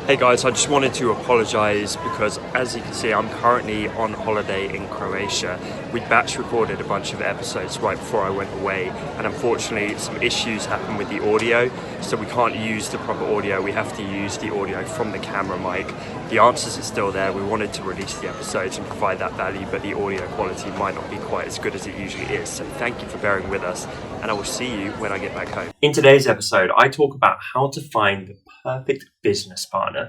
Hey guys, I just wanted to apologise because as you can see I'm currently on holiday in Croatia. We batch recorded a bunch of episodes right before I went away, and unfortunately some issues happened with the audio, so we can't use the proper audio. We have to use the audio from the camera mic. The answers are still there. We wanted to release the episodes and provide that value, but the audio quality might not be quite as good as it usually is. So thank you for bearing with us, and I will see you when I get back home. In today's episode, I talk about how to find the perfect business partner.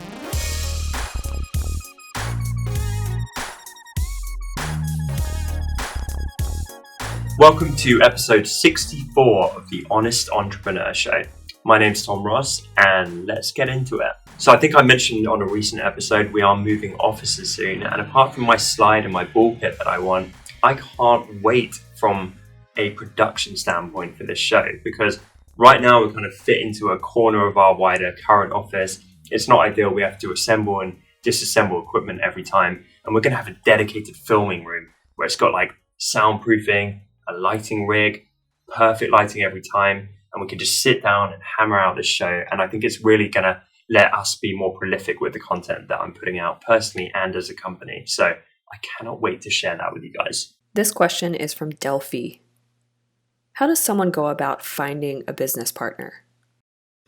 Welcome to episode 64 of the Honest Entrepreneur Show. My name's Tom Ross, and let's get into it. So I think I mentioned on a recent episode, we are moving offices soon, and apart from my slide and my ball pit that I want, I can't wait from a production standpoint for this show, because right now we're kind of fit into a corner of our wider current office. It's not ideal. We have to assemble and disassemble equipment every time, and we're going to have a dedicated filming room where it's got like soundproofing, a lighting rig, perfect lighting every time, and we can just sit down and hammer out this show. And I think it's really going to let us be more prolific with the content that I'm putting out personally and as a company. So I cannot wait to share that with you guys. This question is from Delphi. How does someone go about finding a business partner?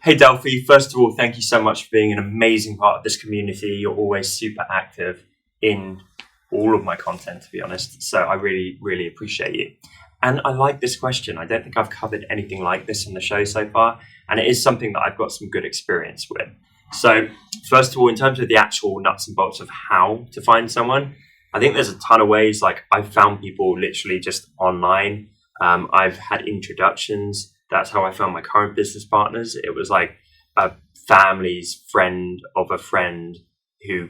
Hey Delphi, first of all, thank you so much for being an amazing part of this community. You're always super active in all of my content, to be honest. So I really, really appreciate you. And I like this question. I don't think I've covered anything like this on the show so far. And it is something that I've got some good experience with. So first of all, in terms of the actual nuts and bolts of how to find someone, I think there's a ton of ways. Like I've found people literally just online. I've had introductions. That's how I found my current business partners. It was like a family's friend of a friend who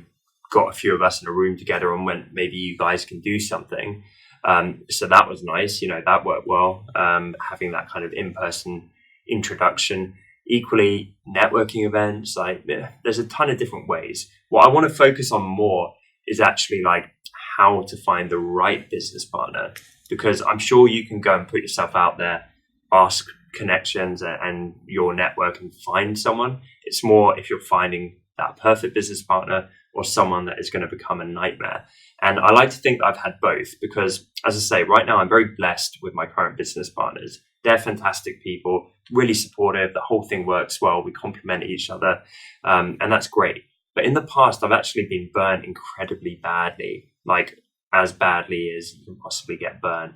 got a few of us in a room together and went, maybe you guys can do something. So that was nice. You know, that worked well, having that kind of in-person introduction. Equally, networking events, there's a ton of different ways. What I want to focus on more is actually like how to find the right business partner, because I'm sure you can go and put yourself out there, ask connections and your network and find someone. It's more if you're finding that perfect business partner or someone that is going to become a nightmare. And I like to think that I've had both, because as I say, right now I'm very blessed with my current business partners. They're fantastic people, really supportive. The whole thing works well. We complement each other, and that's great. But in the past, I've actually been burnt incredibly badly, like as badly as you can possibly get burnt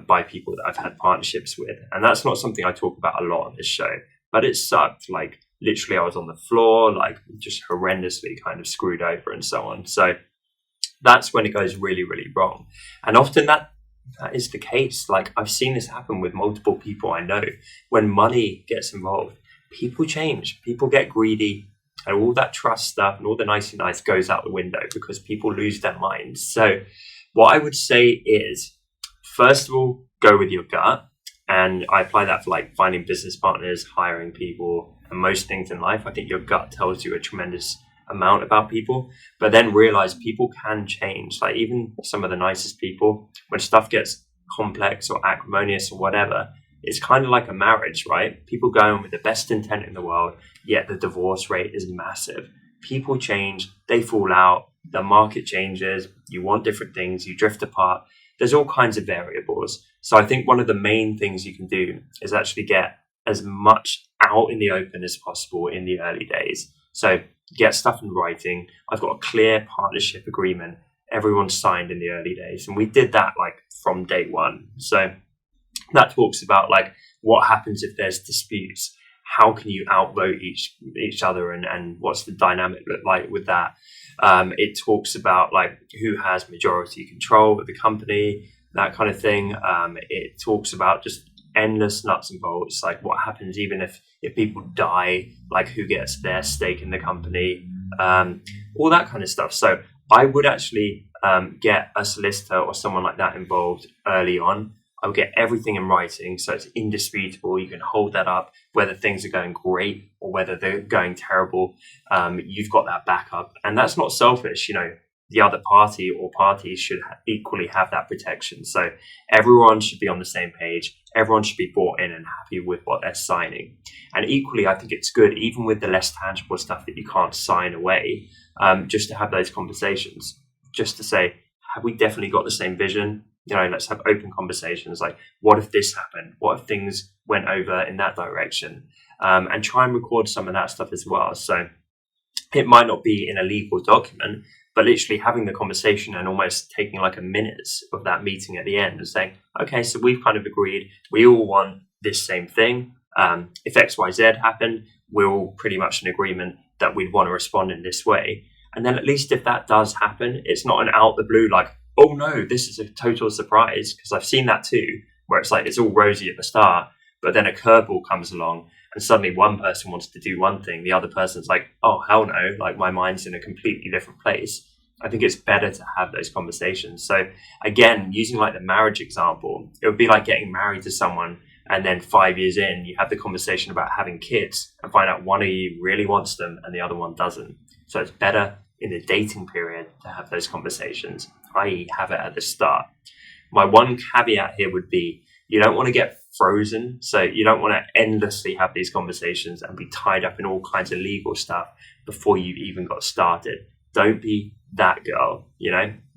by people that I've had partnerships with. And that's not something I talk about a lot on this show, but it sucked. Like literally I was on the floor, like just horrendously kind of screwed over and so on. So that's when it goes really, really wrong. And often that is the case. Like I've seen this happen with multiple people I know. When money gets involved, people change, people get greedy, and all that trust stuff and all the nicey nice goes out the window because people lose their minds. So what I would say is, first of all, go with your gut. And I apply that for like finding business partners, hiring people, and most things in life. I think your gut tells you a tremendous amount about people, but then realize people can change. Like even some of the nicest people, when stuff gets complex or acrimonious or whatever, it's kind of like a marriage, right? People go in with the best intent in the world, yet the divorce rate is massive. People change, they fall out, the market changes, you want different things, you drift apart. There's all kinds of variables. So I think one of the main things you can do is actually get as much out in the open as possible in the early days. So get stuff in writing. I've got a clear partnership agreement. Everyone's signed in the early days. And we did that like from day one. So that talks about like what happens if there's disputes. How can you outvote each other, and what's the dynamic look like with that? It talks about like who has majority control of the company, that kind of thing. It talks about just endless nuts and bolts, like what happens even if people die, like who gets their stake in the company, all that kind of stuff. So I would actually get a solicitor or someone like that involved early on. I would get everything in writing so it's indisputable. You can hold that up, whether things are going great or whether they're going terrible. You've got that backup, and that's not selfish. You know, the other party or parties should equally have that protection. So everyone should be on the same page. Everyone should be bought in and happy with what they're signing. And equally, I think it's good, even with the less tangible stuff that you can't sign away, just to have those conversations, just to say, have we definitely got the same vision? Let's have open conversations like, what if this happened? What if things went over in that direction? And try and record some of that stuff as well. So it might not be in a legal document, but literally having the conversation and almost taking like a minute of that meeting at the end and saying, okay, so we've kind of agreed, we all want this same thing. If XYZ happened, we're all pretty much in agreement that we'd want to respond in this way. And then at least if that does happen, it's not an out the blue like, oh no, this is a total surprise. Because I've seen that too, where it's like, it's all rosy at the start, but then a curveball comes along and suddenly one person wants to do one thing. The other person's like, oh, hell no, like my mind's in a completely different place. I think it's better to have those conversations. So again, using like the marriage example, it would be like getting married to someone and then 5 years in, you have the conversation about having kids and find out one of you really wants them and the other one doesn't. So it's better in the dating period to have those conversations, i.e. have it at the start. My one caveat here would be, you don't want to get frozen. So you don't want to endlessly have these conversations and be tied up in all kinds of legal stuff before you've even got started. Don't be that girl,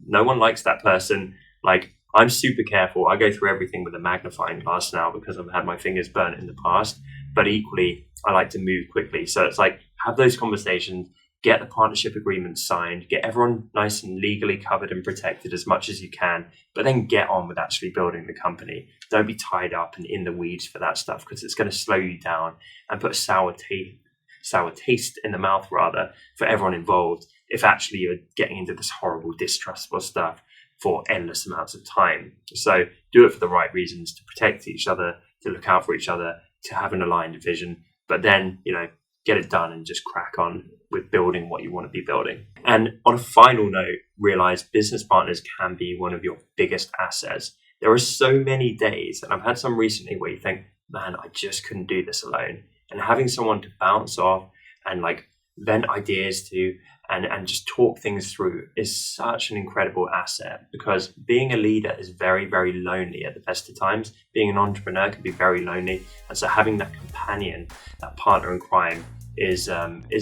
no one likes that person. Like, I'm super careful. I go through everything with a magnifying glass now because I've had my fingers burnt in the past, but equally I like to move quickly. So it's like, have those conversations, get the partnership agreement signed, get everyone nice and legally covered and protected as much as you can, but then get on with actually building the company. Don't be tied up and in the weeds for that stuff, because it's going to slow you down and put a sour taste in the mouth rather for everyone involved, if actually you're getting into this horrible, distrustful stuff for endless amounts of time. So do it for the right reasons, to protect each other, to look out for each other, to have an aligned vision, but then, get it done and just crack on with building what you want to be building. And on a final note, realize business partners can be one of your biggest assets. There are so many days, and I've had some recently, where you think, man, I just couldn't do this alone. And having someone to bounce off and like vent ideas to and just talk things through is such an incredible asset, because being a leader is very, very lonely at the best of times. Being an entrepreneur can be very lonely. And so having that companion, that partner in crime is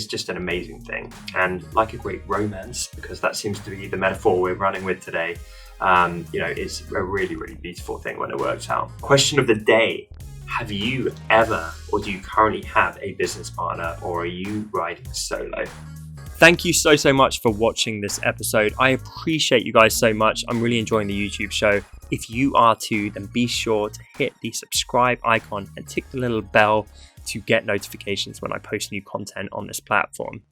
just an amazing thing. And like a great romance, because that seems to be the metaphor we're running with today, it's a really, really beautiful thing when it works out. Question of the day. Have you ever, or do you currently have a business partner, or are you riding solo? Thank you so much for watching this episode. I appreciate you guys so much. I'm really enjoying the YouTube show. If you are too, then be sure to hit the subscribe icon and tick the little bell to get notifications when I post new content on this platform.